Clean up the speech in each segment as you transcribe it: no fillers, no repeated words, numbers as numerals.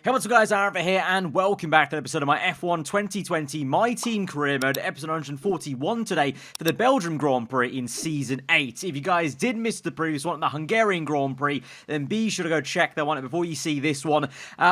Hey, what's up guys, aarava here, and welcome back to an episode of my F1 2020 My Team Career Mode, episode 141 today for the Belgian Grand Prix in Season 8. If you guys did miss the previous one, the Hungarian Grand Prix, then be sure to go check that one before you see this one.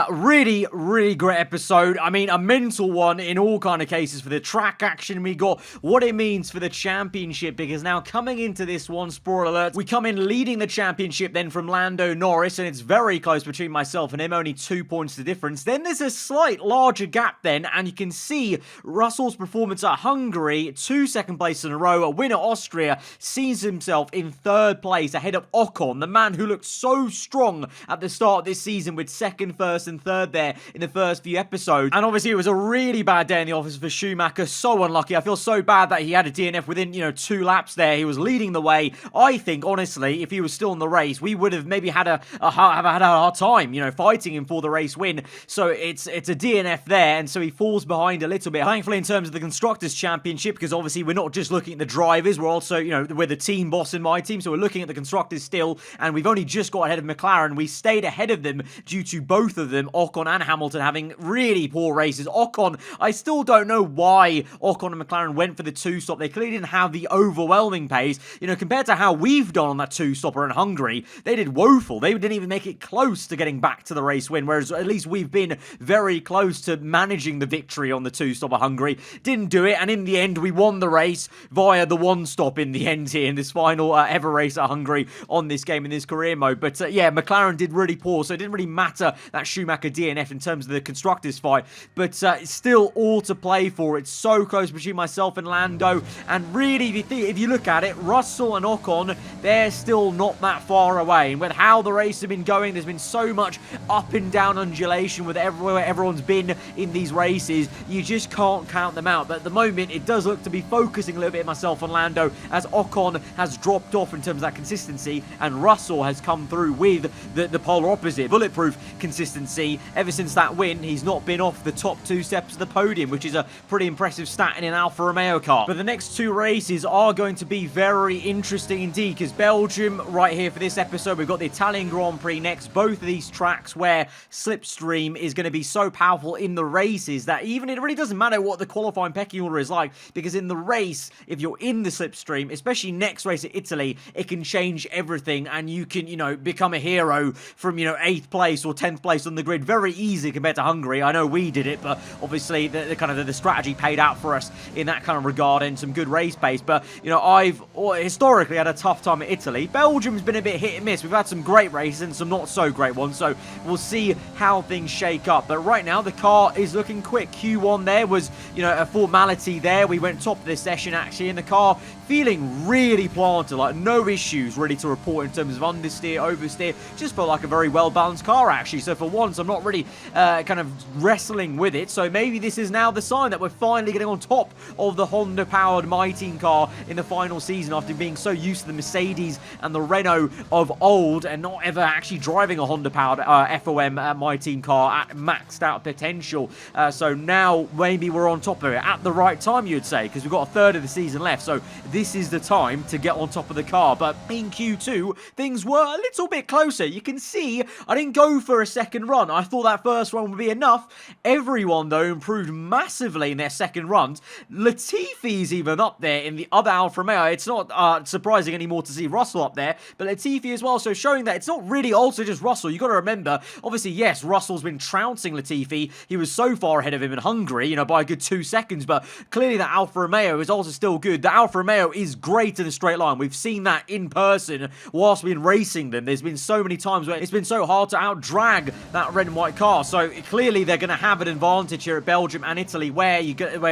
Really great episode. I mean, a mental one in all kind of cases for the track action we got, what it means for the championship, because now coming into this one, spoiler alert, we come in leading the championship then from Lando Norris, and it's very close between myself and him, only 2 points the difference. Then there's a slight larger gap then, and you can see Russell's performance at Hungary, 2 second place in a row, a win at Austria, sees himself in 3rd place ahead of Ocon, the man who looked so strong at the start of this season with 2nd, 1st and 3rd there in the first few episodes. And obviously it was a really bad day in the office for Schumacher, so unlucky. I feel so bad that he had a DNF within, 2 laps there. He was leading the way. I think, honestly, if he was still in the race, we would have maybe had a hard time, fighting him for the race win. So it's a DNF there, and so he falls behind a little bit. Thankfully, in terms of the Constructors' Championship, because obviously we're not just looking at the drivers, we're also, we're the team boss in my team, so we're looking at the Constructors still, and we've only just got ahead of McLaren. We stayed ahead of them due to both of them, Ocon and Hamilton, having really poor races. Ocon, I still don't know why Ocon and McLaren went for the 2-stop. They clearly didn't have the overwhelming pace, compared to how we've done on that 2-stopper in Hungary. They did woeful. They didn't even make it close to getting back to the race win, whereas at least we've been very close to managing the victory on the 2-stop at Hungary. Didn't do it, and in the end, we won the race via the 1-stop in the end here in this final ever race at Hungary on this game in this career mode. But yeah, McLaren did really poor, so it didn't really matter that Schumacher DNF in terms of the Constructors fight, but it's still all to play for. It's so close between myself and Lando, and really, if you look at it, Russell and Ocon, they're still not that far away, and with how the race has been going, there's been so much up and down undulation with everywhere everyone's been in these races, you just can't count them out. But at the moment, it does look to be focusing a little bit myself on Lando, as Ocon has dropped off in terms of that consistency, and Russell has come through with the polar opposite, bulletproof consistency. Ever since that win, he's not been off the top 2 steps of the podium, which is a pretty impressive stat in an Alfa Romeo car. But the next 2 races are going to be very interesting indeed, because Belgium, right here for this episode, we've got the Italian Grand Prix next. Both of these tracks where slipstream is going to be so powerful in the races that even it really doesn't matter what the qualifying pecking order is like, because in the race, if you're in the slipstream, especially next race at Italy, it can change everything, and you can, become a hero from, 8th place or 10th place on the grid very easy compared to Hungary. I know we did it, but obviously the strategy paid out for us in that kind of regard, and some good race pace. But, I've historically had a tough time at Italy. Belgium's been a bit hit and miss. We've had some great races and some not so great ones, so we'll see how things shake up. But right now, the car is looking quick. Q1 there was, a formality there. We went top of this session, actually, in the car feeling really planted, like no issues really to report in terms of understeer, oversteer. Just felt like a very well-balanced car, actually. So for once, I'm not really kind of wrestling with it. So maybe this is now the sign that we're finally getting on top of the Honda-powered My Team car in the final season, after being so used to the Mercedes and the Renault of old and not ever actually driving a Honda-powered FOM My Team car at maxed out potential. So now maybe we're on top of it at the right time, you'd say, because we've got a third of the season left. So this is the time to get on top of the car. But in Q2, things were a little bit closer. You can see I didn't go for a second run. I thought that first run would be enough. Everyone, though, improved massively in their second runs. Latifi's even up there in the other Alfa Romeo. It's not surprising anymore to see Russell up there, but Latifi as well. So showing that it's not really also just Russell. You've got to remember, obviously, yes, Russell's been trouncing Latifi. He was so far ahead of him in Hungary, by a good 2 seconds, but clearly that Alfa Romeo is also still good. The Alfa Romeo is great in a straight line. We've seen that in person whilst we've been racing them. There's been so many times where it's been so hard to out-drag that red and white car. So clearly they're going to have an advantage here at Belgium and Italy, where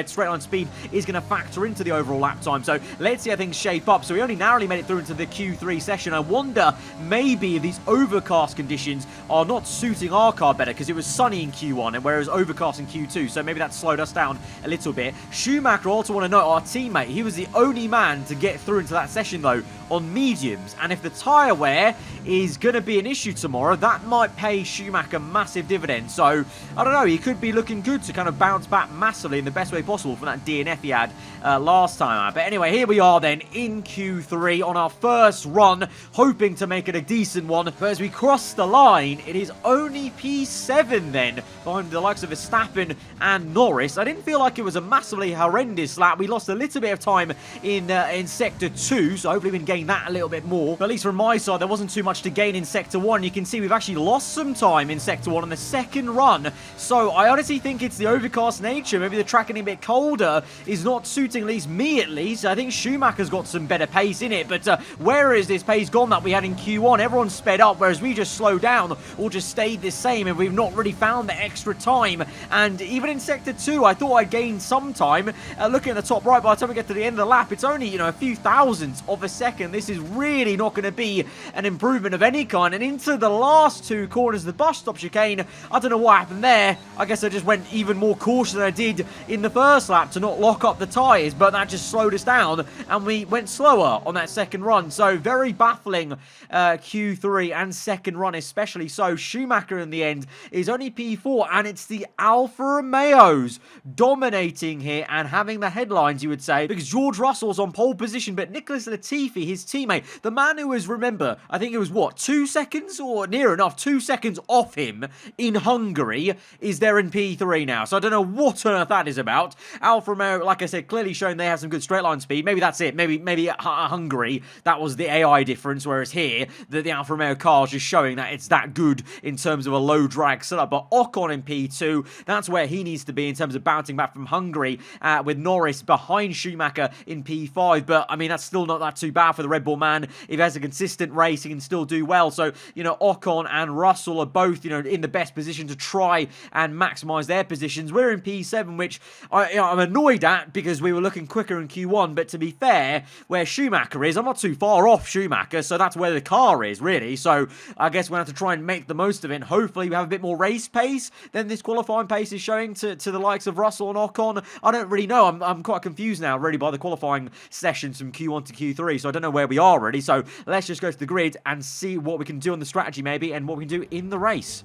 straight line speed is going to factor into the overall lap time. So let's see how things shape up. So we only narrowly made it through into the Q3 session. I wonder maybe if these overcast conditions are not suiting our car better, because it was sunny in Q1 and whereas overcast in Q2. So maybe that slowed us down a little bit. Schumacher, also want to note, our teammate, he was the only man plan to get through into that session, though, on mediums. And if the tyre wear is going to be an issue tomorrow, that might pay Schumacher massive dividends. So, I don't know, he could be looking good to kind of bounce back massively in the best way possible from that DNF he had last time. But anyway, here we are then in Q3 on our first run, hoping to make it a decent one. But as we cross the line, it is only P7 then, behind the likes of Verstappen and Norris. I didn't feel like it was a massively horrendous lap. We lost a little bit of time in Sector 2, so hopefully we can gain that a little bit more. But at least from my side, there wasn't too much to gain in Sector 1. You can see we've actually lost some time in Sector 1 on the second run. So I honestly think it's the overcast nature. Maybe the track getting a bit colder is not suiting, at least me at least. I think Schumacher's got some better pace in it. But where is this pace gone that we had in Q1? Everyone's sped up, whereas we just slowed down or just stayed the same, and we've not really found the extra time. And even in Sector 2, I thought I'd gained some time. Looking at the top right, by the time we get to the end of the lap, it's only, you know, a few thousandths of a second. This is really not going to be an improvement of any kind. And into the last two corners of the bus stop chicane, I don't know what happened there. I guess I just went even more cautious than I did in the first lap to not lock up the tyres, but that just slowed us down and we went slower on that second run. So very baffling Q3 and second run especially. So Schumacher in the end is only P4, and it's the Alfa Romeos dominating here and having the headlines, you would say, because George Russell's on pole position, but Nicholas Latifi, his teammate, the man who was, remember, I think it was what, 2 seconds or near enough, 2 seconds off him in Hungary, is there in P3 now. So I don't know what on earth that is about. Alfa Romeo, like I said, clearly showing they have some good straight line speed. Maybe that's it. Maybe at Hungary, that was the AI difference, whereas here, the Alfa Romeo car is just showing that it's that good in terms of a low drag setup. But Ocon in P2, that's where he needs to be in terms of bouncing back from Hungary, with Norris behind Schumacher in P5. But, I mean, that's still not that too bad for the Red Bull man. If he has a consistent race, he can still do well. So, you know, Ocon and Russell are both, you know, in the best position to try and maximise their positions. We're in P7, which I'm annoyed at because we were looking quicker in Q1. But to be fair, where Schumacher is, I'm not too far off Schumacher, so that's where the car is, really. So I guess we'll have to try and make the most of it. And hopefully we have a bit more race pace than this qualifying pace is showing to the likes of Russell and Ocon. I don't really know. I'm quite confused now, really, by the qualifying sessions from Q1 to Q3. So I don't know where we are, really. So let's just go to the grid and see what we can do on the strategy, maybe, and what we can do in the race.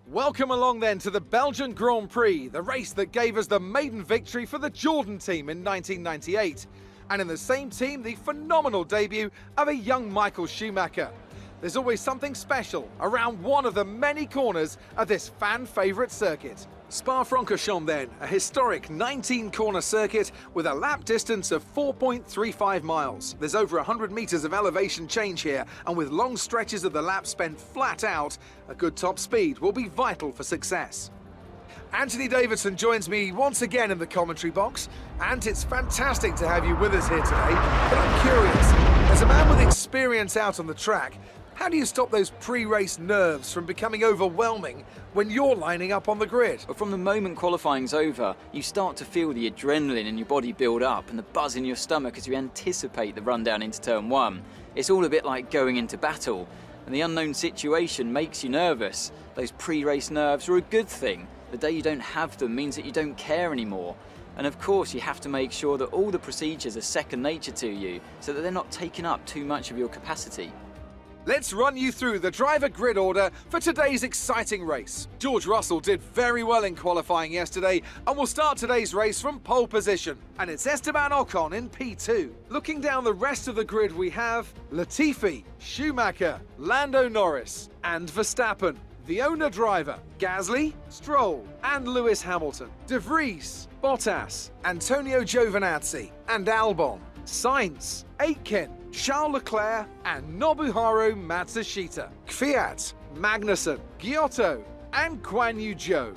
Welcome along then to the Belgian Grand Prix, the race that gave us the maiden victory for the Jordan team in 1998. And in the same team, the phenomenal debut of a young Michael Schumacher. There's always something special around one of the many corners of this fan-favourite circuit. Spa-Francorchamps then, a historic 19-corner circuit with a lap distance of 4.35 miles. There's over 100 metres of elevation change here, and with long stretches of the lap spent flat out, a good top speed will be vital for success. Anthony Davidson joins me once again in the commentary box, and it's fantastic to have you with us here today. But I'm curious, as a man with experience out on the track, how do you stop those pre-race nerves from becoming overwhelming when you're lining up on the grid? But from the moment qualifying's over, you start to feel the adrenaline in your body build up and the buzz in your stomach as you anticipate the run down into turn 1. It's all a bit like going into battle, and the unknown situation makes you nervous. Those pre-race nerves are a good thing. The day you don't have them means that you don't care anymore. And of course, you have to make sure that all the procedures are second nature to you, so that they're not taking up too much of your capacity. Let's run you through the driver grid order for today's exciting race. George Russell did very well in qualifying yesterday and will start today's race from pole position. And it's Esteban Ocon in P2. Looking down the rest of the grid, we have Latifi, Schumacher, Lando Norris and Verstappen. The owner driver, Gasly, Stroll and Lewis Hamilton. De Vries, Bottas, Antonio Giovinazzi and Albon. Sainz, Aitken, Charles Leclerc and Nobuharu Matsushita. Kvyat, Magnussen, Giotto and Guan Yu Zhou.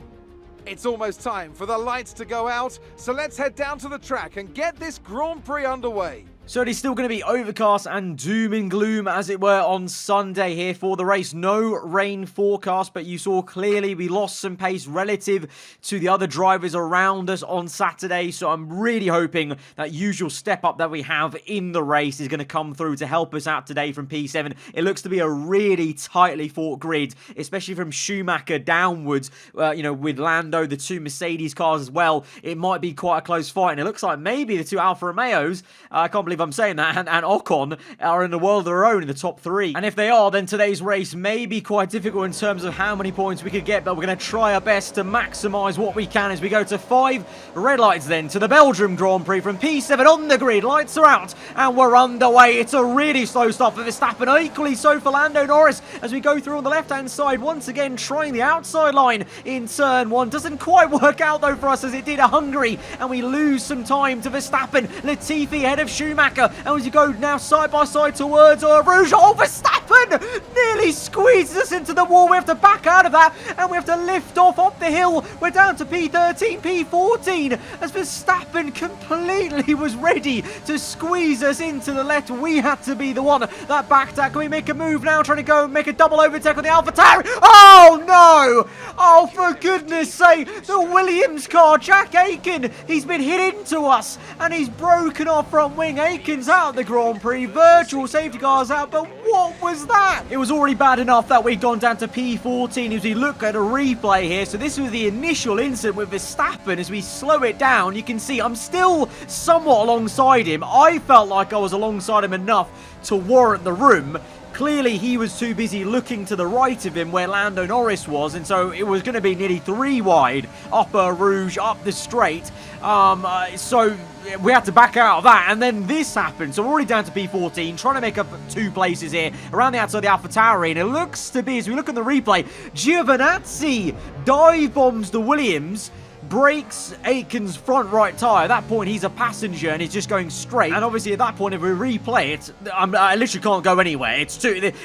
It's almost time for the lights to go out, so let's head down to the track and get this Grand Prix underway. So it is still going to be overcast and doom and gloom, as it were, on Sunday here for the race. No rain forecast, but you saw clearly we lost some pace relative to the other drivers around us on Saturday. So I'm really hoping that usual step up that we have in the race is going to come through to help us out today from P7. It looks to be a really tightly fought grid, especially from Schumacher downwards, with Lando, the two Mercedes cars as well. It might be quite a close fight, and it looks like maybe the two Alfa Romeos, I can't believe I'm saying that, and Ocon are in a world of their own in the top three. And if they are, then today's race may be quite difficult in terms of how many points we could get, but we're going to try our best to maximise what we can as we go to 5 red lights then to the Belgium Grand Prix from P7 on the grid. Lights are out, and we're underway. It's a really slow start for Verstappen, equally so for Lando Norris as we go through on the left-hand side, once again trying the outside line in turn 1. Doesn't quite work out though for us as it did at Hungary, and we lose some time to Verstappen. Latifi ahead of Schumacher, and as you go now side by side towards Rouge, Verstappen nearly squeezes us into the wall. We have to back out of that, and we have to lift off up the hill. We're down to P13, P14, as Verstappen completely was ready to squeeze us into the left. We had to be the one that backed out. Can we make a move now, trying to go and make a double overtake on the AlphaTauri? Oh no! Oh, for goodness sake, the Williams car, Jack Aitken, he's been hit into us, and he's broken our front wing. Aiken's out of the Grand Prix, virtual safety cars out, but what was that? It was already bad enough that we'd gone down to P14 as we look at a replay here. So this was the initial incident with Verstappen. As we slow it down, you can see I'm still somewhat alongside him. I felt like I was alongside him enough to warrant the room. Clearly, he was too busy looking to the right of him where Lando Norris was, and so it was going to be nearly 3 wide up Rouge, up the straight. So we had to back out of that, and then this happened. So we're already down to P14, trying to make up 2 places here around the outside of the AlphaTauri, and it looks to be, as we look at the replay, Giovinazzi dive bombs the Williams, breaks Aiken's front right tyre. At that point, he's a passenger and he's just going straight. And obviously, at that point, if we replay it, I literally can't go anywhere.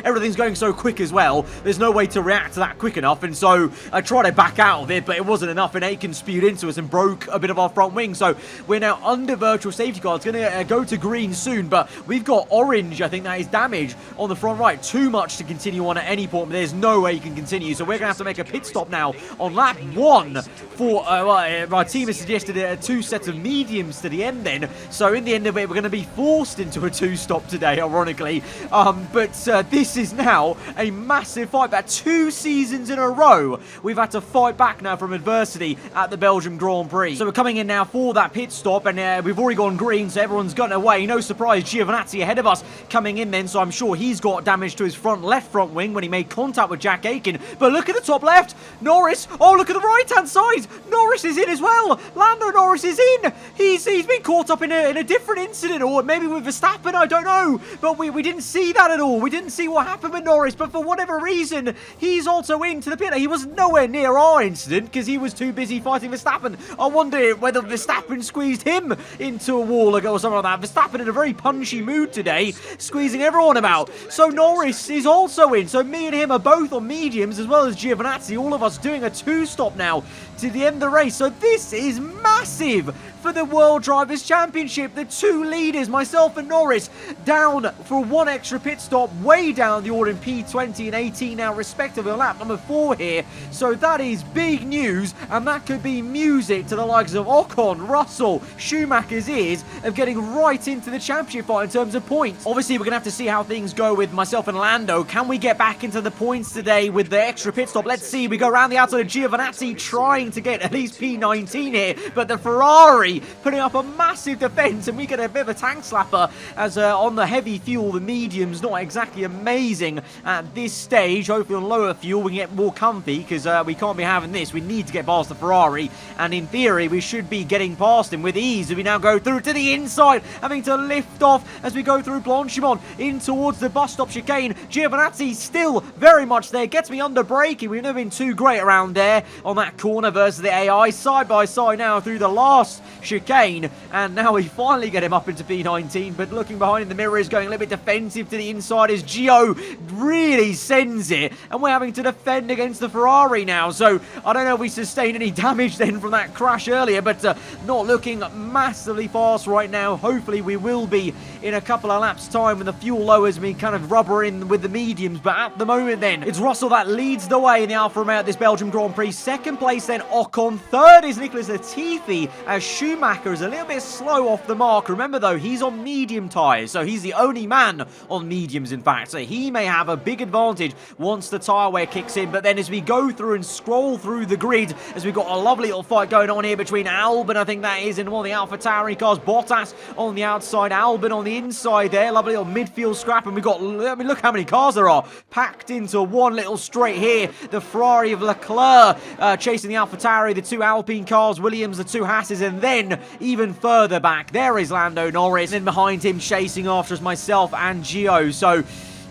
Everything's going so quick as well. There's no way to react to that quick enough. And so I tried to back out of it, but it wasn't enough. And Aiken spewed into us and broke a bit of our front wing. So we're now under virtual safety car. It's going to go to green soon, but we've got orange. I think that is damage on the front right. Too much to continue on at any point. But there's no way you can continue. So we're going to have to make a pit stop now on lap 1 for my team has suggested 2 sets of mediums to the end then. So in the end of it, we're going to be forced into a 2-stop today, ironically. But this is now a massive fight back. 2 seasons in a row, we've had to fight back now from adversity at the Belgium Grand Prix. So we're coming in now for that pit stop, and we've already gone green, so everyone's gotten away. No surprise, Giovinazzi ahead of us coming in then, so I'm sure he's got damage to his left front wing when he made contact with Jack Aitken. But look at the top left, Norris. Oh, look at the right-hand side. Norris is in as well. Lando Norris is in. He's been caught up in a different incident, or maybe with Verstappen, I don't know. But we didn't see that at all. We didn't see what happened with Norris, but for whatever reason, he's also into the pit. He was nowhere near our incident because he was too busy fighting Verstappen. I wonder whether Verstappen squeezed him into a wall or something like that. Verstappen in a very punchy mood today, squeezing everyone about. So Norris is also in. So me and him are both on mediums, as well as Giovinazzi. All of us doing a 2-stop now to the end of the race. So this is massive for the World Drivers' Championship. The 2 leaders, myself and Norris, down for 1 extra pit stop, way down the order in P20 and 18 now respectively on lap number 4 here. So that is big news, and that could be music to the likes of Ocon, Russell, Schumacher's ears of getting right into the championship fight in terms of points. Obviously, we're going to have to see how things go with myself and Lando. Can we get back into the points today with the extra pit stop? Let's see. We go around the outside of Giovinazzi, trying to get at least P19 here, but the Ferrari putting up a massive defense, and we get a bit of a tank slapper as on the heavy fuel, the medium's not exactly amazing at this stage. Hopefully on lower fuel we can get more comfy, because we can't be having this. We need to get past the Ferrari, and in theory we should be getting past him with ease as we now go through to the inside, having to lift off as we go through Blanchimont in towards the bus stop chicane. Giovinazzi still very much there, gets me under braking. We've never been too great around there on that corner versus the AI. side by side now through the last chicane, and now we finally get him up into P19, but looking behind in the mirror is going a little bit defensive to the inside as Gio really sends it, and we're having to defend against the Ferrari now. So I don't know if we sustained any damage then from that crash earlier, but not looking massively fast right now. Hopefully we will be in a couple of laps time when the fuel lowers and we kind of rubber in with the mediums. But at the moment then, it's Russell that leads the way in the Alfa Romeo at this Belgium Grand Prix. Second place then Ocon. Third is Nicholas Latifi, as Schumacher is a little bit slow off the mark. Remember though, he's on medium tyres, so he's the only man on mediums in fact, so he may have a big advantage once the tyre wear kicks in. But then as we go through and scroll through the grid, as we've got a lovely little fight going on here between Albon, I think that is, in one of the AlphaTauri cars, Bottas on the outside, Albon on the inside there, lovely little midfield scrap, and we've got, I mean, look how many cars there are packed into one little straight here. The Ferrari of Leclerc chasing the AlphaTauri, the two Alpine cars, Williams, the two Hasses, and then even further back, there is Lando Norris, and then behind him chasing after us, myself and Gio. So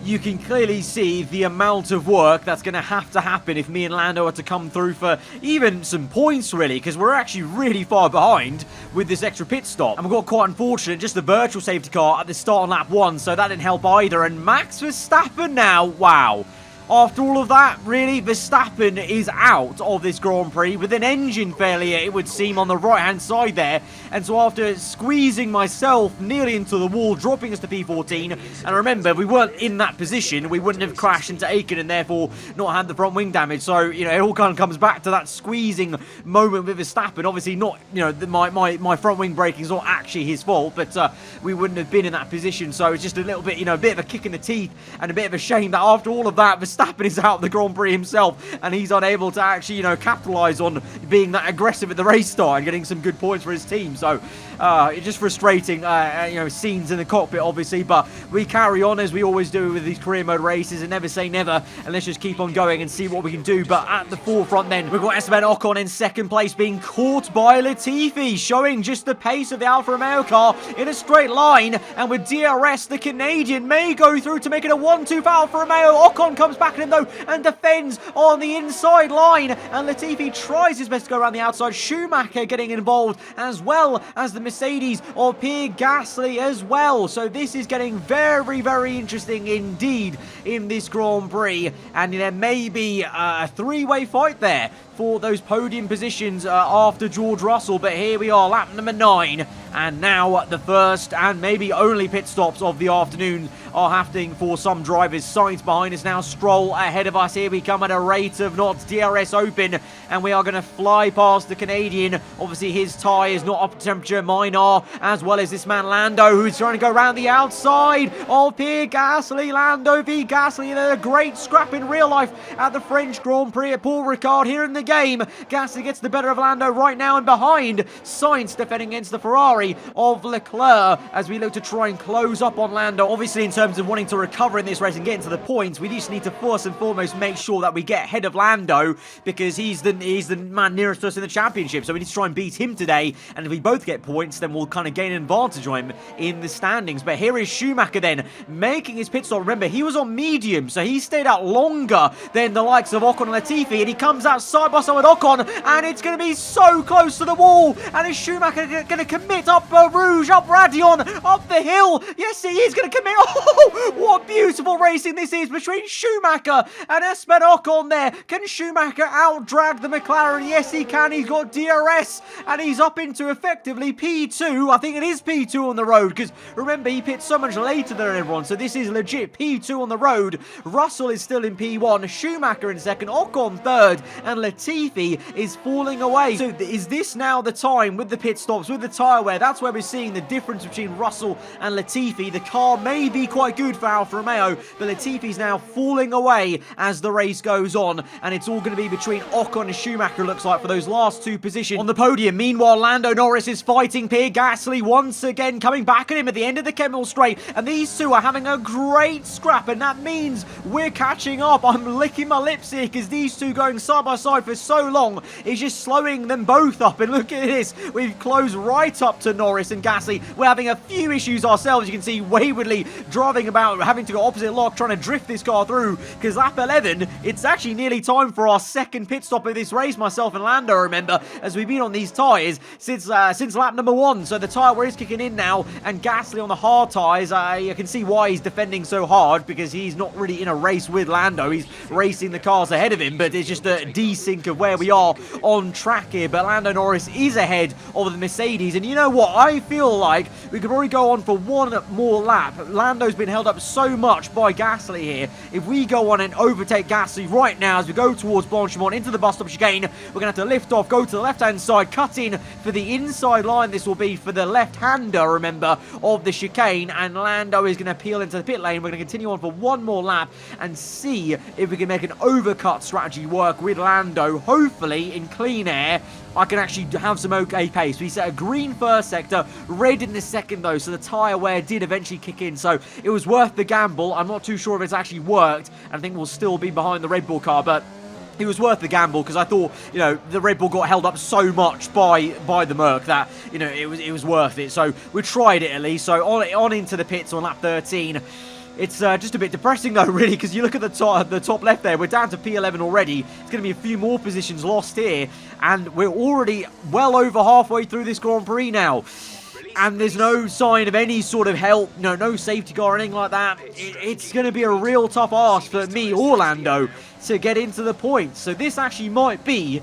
you can clearly see the amount of work that's going to have to happen if me and Lando are to come through for even some points, really, because we're actually really far behind with this extra pit stop. And we got quite unfortunate, just the virtual safety car at the start on lap 1, so that didn't help either. And Max Verstappen now, wow. After all of that, really, Verstappen is out of this Grand Prix with an engine failure, it would seem, on the right-hand side there. And so after squeezing myself nearly into the wall, dropping us to P14, and remember, if we weren't in that position, we wouldn't have crashed into Aiken and therefore not had the front wing damage. So, you know, it all kind of comes back to that squeezing moment with Verstappen. Obviously not, you know, my front wing braking is not actually his fault, but we wouldn't have been in that position. So it's just a little bit, you know, a bit of a kick in the teeth and a bit of a shame that after all of that, Verstappen is out of the Grand Prix himself, and he's unable to actually, you know, capitalise on being that aggressive at the race start and getting some good points for his team. So it's just frustrating, you know, scenes in the cockpit, obviously, but we carry on as we always do with these career mode races and never say never, and let's just keep on going and see what we can do. But at the forefront then, we've got Esteban Ocon in second place, being caught by Latifi, showing just the pace of the Alfa Romeo car in a straight line, and with DRS, the Canadian may go through to make it a 1-2 for Alfa Romeo. Ocon comes back at him though and defends on the inside line, and Latifi tries his best to go around the outside. Schumacher getting involved, as well as the Mercedes of Pierre Gasly as well. So this is getting very, very interesting indeed in this Grand Prix, and there may be a three-way fight there for those podium positions after George Russell. But here we are, lap number 9, and now the first and maybe only pit stops of the afternoon are happening for some drivers. Sainz behind us now, Stroll ahead of us. Here we come at a rate of knots, DRS open, and we are going to fly past the Canadian. Obviously his tyre is not up to temperature, mine are, as well as this man Lando, who's trying to go around the outside of Pierre Gasly. Lando v Gasly, and a great scrap in real life at the French Grand Prix at Paul Ricard here in the game. Gasly gets the better of Lando right now, and behind, Sainz defending against the Ferrari of Leclerc as we look to try and close up on Lando. Obviously, in terms of wanting to recover in this race and get into the points, we just need to first and foremost make sure that we get ahead of Lando, because he's the man nearest to us in the championship, so we need to try and beat him today, and if we both get points, then we'll kind of gain an advantage on him in the standings. But here is Schumacher then, making his pit stop. Remember, he was on medium, so he stayed out longer than the likes of Ocon and Latifi, and he comes out side by side with Ocon, and it's going to be so close to the wall, and is Schumacher going to commit up Rouge, up Radion, up the hill? Yes, he is going to commit. Oh, what beautiful racing this is between Schumacher and Esteban Ocon there. Can Schumacher out-drag the McLaren? Yes, he can. He's got DRS, and he's up into effectively P2. I think it is P2 on the road, because remember, he pits so much later than everyone, so this is legit P2 on the road. Russell is still in P1, Schumacher in second, Ocon third, and Latifi is falling away. So is this now the time with the pit stops, with the tyre wear? That's where we're seeing the difference between Russell and Latifi. The car may be quite good for Alfa Romeo, but Latifi's now falling away as the race goes on, and it's all going to be between Ocon and Schumacher, looks like, for those last two positions on the podium. Meanwhile, Lando Norris is fighting Pierre Gasly once again, coming back at him at the end of the Kemmel Straight, and these two are having a great scrap, and that means we're catching up. I'm licking my lips here, because these two going side by side for so long is just slowing them both up, and look at this, we've closed right up to onto Norris and Gasly. We're having a few issues ourselves. You can see waywardly driving about, having to go opposite lock, trying to drift this car through, because lap 11, it's actually nearly time for our second pit stop of this race, myself and Lando, remember, as we've been on these tyres since lap number 1. So the tyre wear is kicking in now, and Gasly on the hard tyres, you can see why he's defending so hard, because he's not really in a race with Lando. He's racing the cars ahead of him, but it's just a desync of where we are on track here. But Lando Norris is ahead of the Mercedes, and you know what? I feel like we could probably go on for one more lap. Lando's been held up so much by Gasly here. If we go on and overtake Gasly right now as we go towards Blanchimont into the bus stop chicane, we're going to have to lift off, go to the left-hand side, cut in for the inside line. This will be for the left-hander, remember, of the chicane, and Lando is going to peel into the pit lane. We're going to continue on for one more lap and see if we can make an overcut strategy work with Lando. Hopefully, in clean air, I can actually have some okay pace. We set a green first sector, red in the second though, so the tyre wear did eventually kick in, so it was worth the gamble. I'm not too sure if it's actually worked, and I think we'll still be behind the Red Bull car, but it was worth the gamble, because I thought, you know, the Red Bull got held up so much by the Merc that, you know, it was worth it. So we tried it at least. So on into the pits on lap 13. It's just a bit depressing though, really, because you look at the top left there, we're down to P11 already. It's going to be a few more positions lost here, and we're already well over halfway through this Grand Prix now. And there's no sign of any sort of help, no safety car or anything like that. It's going to be a real tough ask for me or Lando to get into the points. So this actually might be,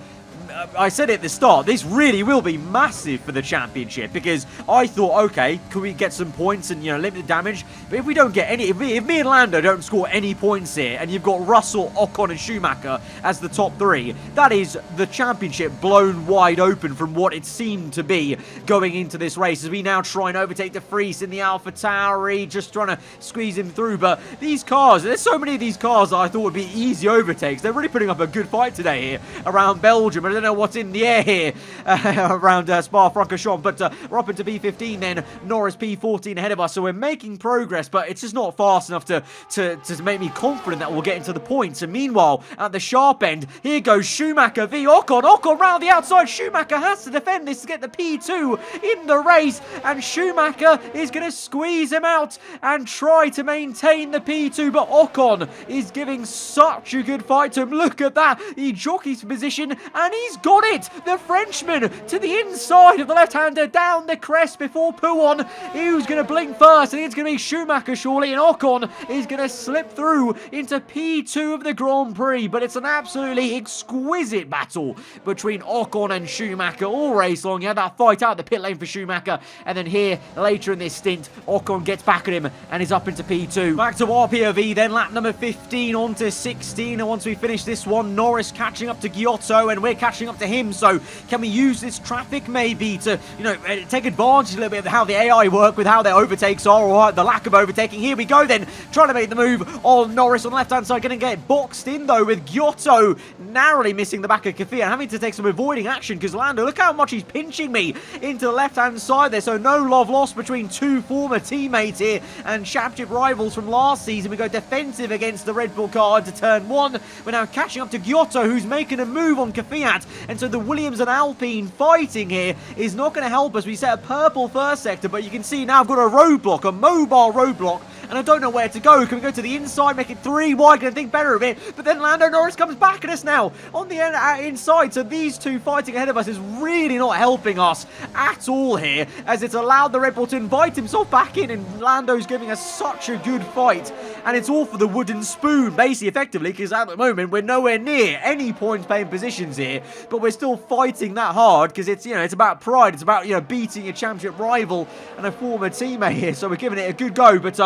I said it at the start, this really will be massive for the championship, because I thought, okay, could we get some points and, you know, limit the damage? But if we don't get any, if me and Lando don't score any points here, and you've got Russell, Ocon and Schumacher as the top 3, that is the championship blown wide open from what it seemed to be going into this race, as we now try and overtake the Prix in the AlphaTauri, just trying to squeeze him through. But these cars, there's so many of these cars that I thought would be easy overtakes. They're really putting up a good fight today here around Belgium. I don't know what's in the air here around Spa-Francorchamps, but we're up into P15 then, Norris P14 ahead of us, so we're making progress, but it's just not fast enough to make me confident that we'll get into the points. And meanwhile, at the sharp end, here goes Schumacher v Ocon round the outside. Schumacher has to defend this to get the P2 in the race, and Schumacher is going to squeeze him out and try to maintain the P2, but Ocon is giving such a good fight to him. Look at that, he jockeys for position, and he's got it! The Frenchman to the inside of the left-hander, down the crest before Pouon. Who's going to blink first? I think it's going to be Schumacher, surely, and Ocon is going to slip through into P2 of the Grand Prix. But it's an absolutely exquisite battle between Ocon and Schumacher all race long. You had that fight out the pit lane for Schumacher, and then here, later in this stint, Ocon gets back at him and is up into P2. Back to our POV, then lap number 15 on to 16, and once we finish this one, Norris catching up to Giotto, and we're catching up to him. So can we use this traffic maybe to, you know, take advantage a little bit of how the AI work with how their overtakes are, or the lack of overtaking? Here we go then, trying to make the move on Norris on the left hand side, going to get boxed in though with Giotto narrowly missing the back of Kvyat, having to take some avoiding action, because Lando, look how much he's pinching me into the left hand side there. So no love lost between two former teammates here and championship rivals from last season. We go defensive against the Red Bull car into turn 1. We're now catching up to Giotto, who's making a move on Kvyat, and so the Williams and Alpine fighting here is not going to help us. We set a purple first sector, but you can see now I've got a roadblock, a mobile roadblock, and I don't know where to go. Can we go to the inside, make it 3 wide, going to think better of it? But then Lando Norris comes back at us now on the inside, so these two fighting ahead of us is really not helping us at all here, as it's allowed the Red Bull to invite himself back in, and Lando's giving us such a good fight, and it's all for the wooden spoon, basically, effectively, because at the moment we're nowhere near any points paying positions here, but we're still fighting that hard, because it's, you know, it's about pride, it's about, you know, beating a championship rival and a former teammate here, so we're giving it a good go. But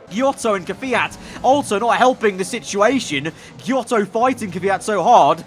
Giotto and Kvyat also not helping the situation. Giotto fighting Kvyat so hard,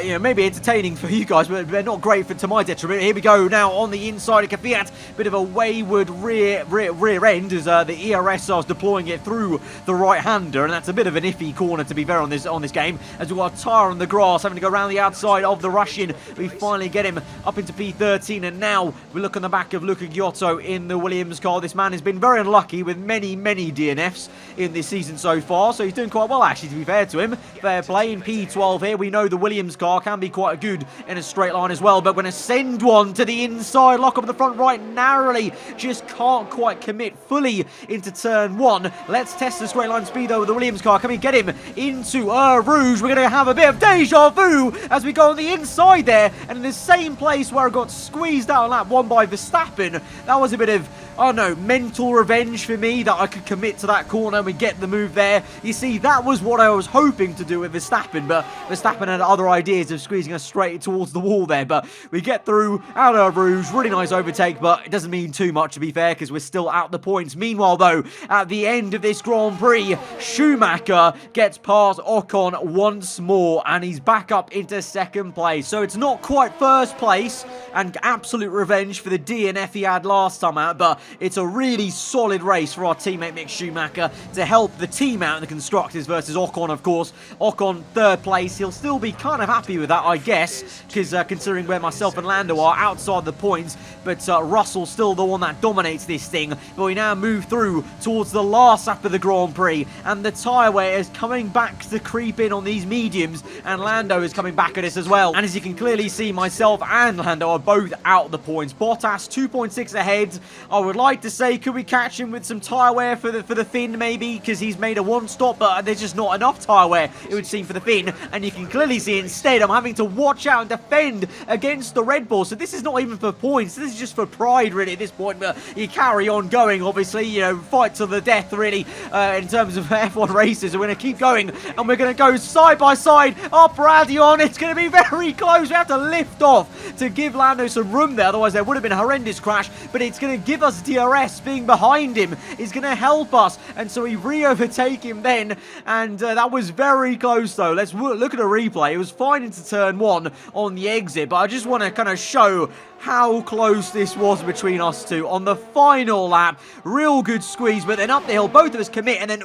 you know, maybe entertaining for you guys, but they're not great to my detriment. Here we go now on the inside of Kvyat. Bit of a wayward rear end as the ERS starts deploying it through the right-hander, and that's a bit of an iffy corner to be fair on this game, as we've got a tyre on the grass having to go around the outside of the Russian. We finally get him up into P13, and now we look on the back of Luca Giotto in the Williams car. This man has been very unlucky with many DNFs. DNFs in this season so far, so he's doing quite well, actually, to be fair to him. Fair play in P12 here. We know the Williams car can be quite good in a straight line as well, but going to send one to the inside, lock up the front right narrowly, just can't quite commit fully into turn 1. Let's test the straight line speed though with the Williams car. Can we get him into Rouge? We're going to have a bit of deja vu as we go on the inside there, and in the same place where I got squeezed out on lap 1 by Verstappen. That was a bit of, I don't know, mental revenge for me that I could commit to that corner and we get the move there. You see, that was what I was hoping to do with Verstappen, but Verstappen had other ideas of squeezing us straight towards the wall there, but we get through out of Rouge. Really nice overtake, but it doesn't mean too much, to be fair, because we're still out the points. Meanwhile, though, at the end of this Grand Prix, Schumacher gets past Ocon once more, and he's back up into second place. So it's not quite first place, and absolute revenge for the DNF he had last time out, but it's a really solid race for our teammate Mick Schumacher to help the team out in the Constructors versus Ocon, of course. Ocon third place. He'll still be kind of happy with that, I guess, because considering where myself and Lando are outside the points, but Russell's still the one that dominates this thing. But we now move through towards the last lap of the Grand Prix, and the tyre wear is coming back to creep in on these mediums, and Lando is coming back at us as well. And as you can clearly see, myself and Lando are both out the points. Bottas 2.6 ahead. I would like to say, could we catch him with some tyre wear for the Finn maybe, because he's made a one stop, but there's just not enough tyre wear, it would seem, for the Finn. And you can clearly see instead I'm having to watch out and defend against the Red Bull. So this is not even for points, this is just for pride really at this point. But you carry on going, obviously, you know, fight to the death really in terms of F1 races. We're going to keep going, and we're going to go side by side up Radion. It's going to be very close. We have to lift off to give Lando some room there, otherwise there would have been a horrendous crash. But it's going to give us DRS. Being behind him is going to help us, and so we re-overtake him then, and that was very close though. Let's look at a replay. It was fine into turn 1 on the exit, but I just want to kind of show how close this was between us two on the final lap. Real good squeeze, but then up the hill, both of us commit, and then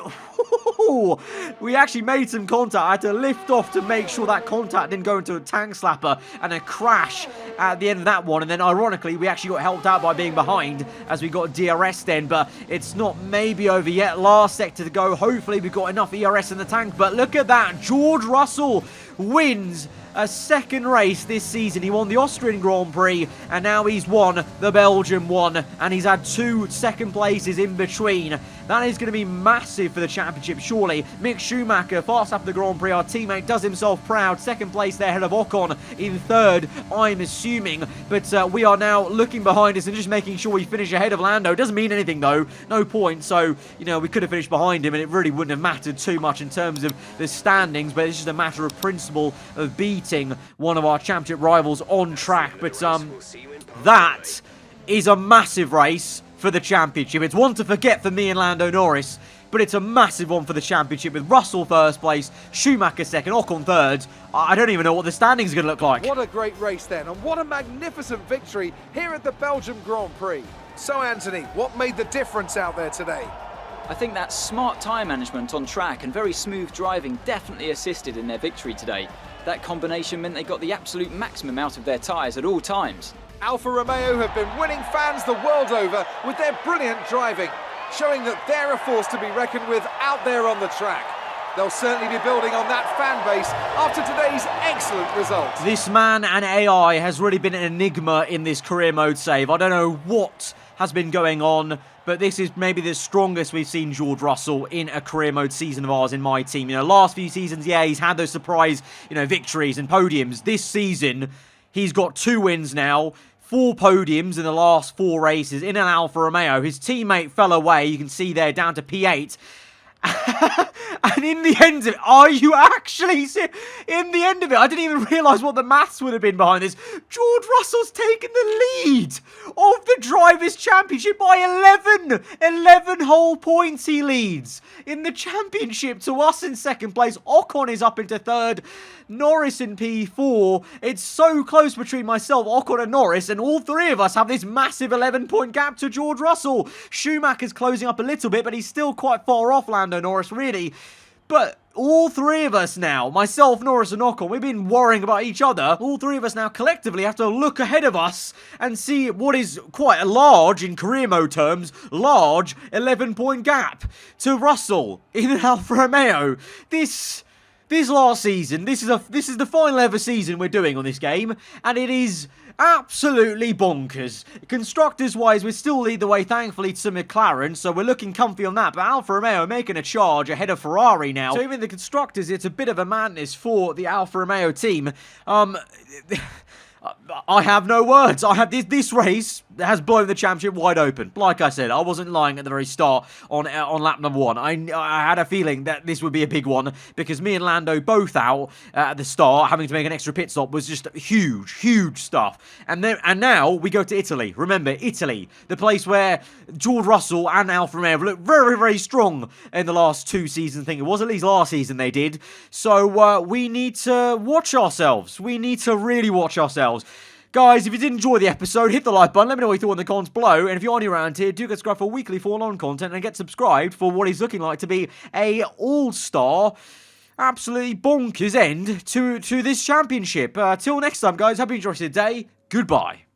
we actually made some contact. I had to lift off to make sure that contact didn't go into a tank slapper and a crash at the end of that one. And then ironically, we actually got helped out by being behind as we got DRS then, but it's not maybe over yet. Last sector to go. Hopefully we've got enough ERS in the tank, but look at that. George Russell wins a second race this season. He won the Austrian Grand Prix, and now he's won the Belgian one, and he's had 2 second places in between. That is going to be massive for the championship, surely. Mick Schumacher, fast after the Grand Prix, our teammate, does himself proud. Second place there, ahead of Ocon in third, I'm assuming. But we are now looking behind us and just making sure we finish ahead of Lando. Doesn't mean anything, though. No point. So, you know, we could have finished behind him, and it really wouldn't have mattered too much in terms of the standings. But it's just a matter of principle of beating one of our championship rivals on track. But that is a massive race for the championship. It's one to forget for me and Lando Norris, but it's a massive one for the championship with Russell first place, Schumacher second, Ocon third. I don't even know what the standings are going to look like. What a great race then, and what a magnificent victory here at the Belgian Grand Prix. So Anthony, what made the difference out there today? I think that smart tyre management on track and very smooth driving definitely assisted in their victory today. That combination meant they got the absolute maximum out of their tyres at all times. Alfa Romeo have been winning fans the world over with their brilliant driving, showing that they're a force to be reckoned with out there on the track. They'll certainly be building on that fan base after today's excellent result. This man and AI has really been an enigma in this career mode save. I don't know what has been going on, but this is maybe the strongest we've seen George Russell in a career mode season of ours in my team. You know, last few seasons, yeah, he's had those surprise, you know, victories and podiums. This season, he's got 2 wins now, 4 podiums in the last 4 races in an Alfa Romeo. His teammate fell away, you can see there, down to P8. And in the end of it, are you actually in the end of it? I didn't even realise what the maths would have been behind this. George Russell's taken the lead of the Drivers' Championship by 11. 11 whole points he leads in the championship to us in second place. Ocon is up into third. Norris in P4. It's so close between myself, Ocon and Norris, and all 3 of us have this massive 11-point gap to George Russell. Schumacher's closing up a little bit, but he's still quite far off Lando Norris, really. But all three of us now, myself, Norris and Ocon, we've been worrying about each other. All three of us now collectively have to look ahead of us and see what is quite a large, in career mode terms, large 11-point gap to Russell in an Alfa Romeo. This last season, this is the final ever season we're doing on this game, and it is absolutely bonkers. Constructors-wise, we still lead the way, thankfully, to McLaren, so we're looking comfy on that, but Alfa Romeo making a charge ahead of Ferrari now. So even the constructors, it's a bit of a madness for the Alfa Romeo team. I have no words. I have this race has blown the championship wide open. Like I said, I wasn't lying at the very start on lap number 1. I had a feeling that this would be a big one because me and Lando both out at the start, having to make an extra pit stop was just huge stuff. And now we go to Italy. Remember, Italy, the place where George Russell and Alfa Romeo looked very strong in the last 2 seasons. I think it was at least last season they did. So we need to watch ourselves. We need to really watch ourselves. Guys, if you did enjoy the episode, hit the like button, let me know what you thought in the comments below, and if you're new around here, do get subscribed for weekly Formula 1 content, and get subscribed for what is looking like to be a all-star, absolutely bonkers end to this championship. Till next time, guys, hope you enjoyed the day. Goodbye.